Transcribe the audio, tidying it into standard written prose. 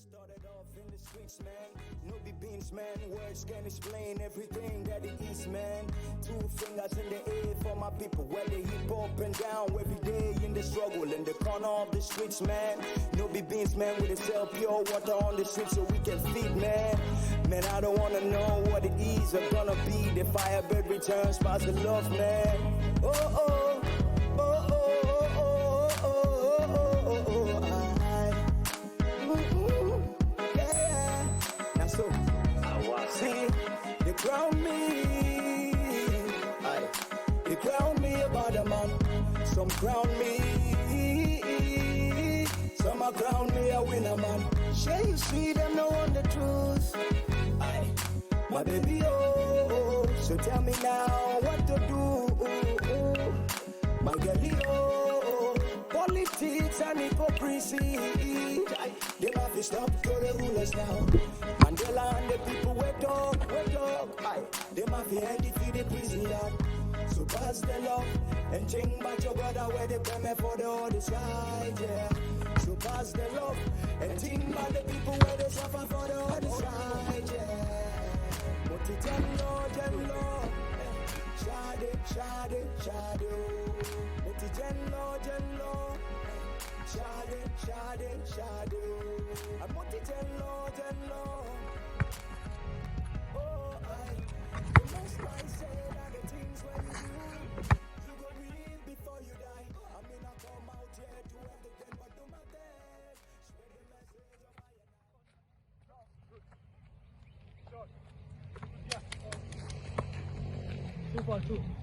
Started off in the streets, man. No be beans, man. Words can't explain everything that it is, man. 2 fingers in the air for my people, where they hip up and down every day in the struggle in the corner of the streets, man. No be beans, man. We sell pure water on the streets so we can feed, man. Man, I don't wanna know what it is or gonna be. The firebird returns, pass the love, man. Oh oh, oh oh, oh oh, oh oh, oh oh, yeah. Now so, see, they crown me, they crown me about a man. Some crown me, some are crown me a winner, man. Share you see them know on the truth. My baby, oh, so tell me now what to do. My girlie, oh, politics and hypocrisy. They have to stop to the rulers now. Mandela and the people wake up. They have to head it to the prison yard. So pass the love and think about your brother where they come for the other side, yeah. So pass the love and think about the people where they suffer for the other side, yeah. Mutijello, shade, Mutijello, shade, Mutijello. Oh, the most I say that the things when you go real before you die. I mean, I come out here to everything but do my best. Spread the message of my... Good. Shot. 2 for 2.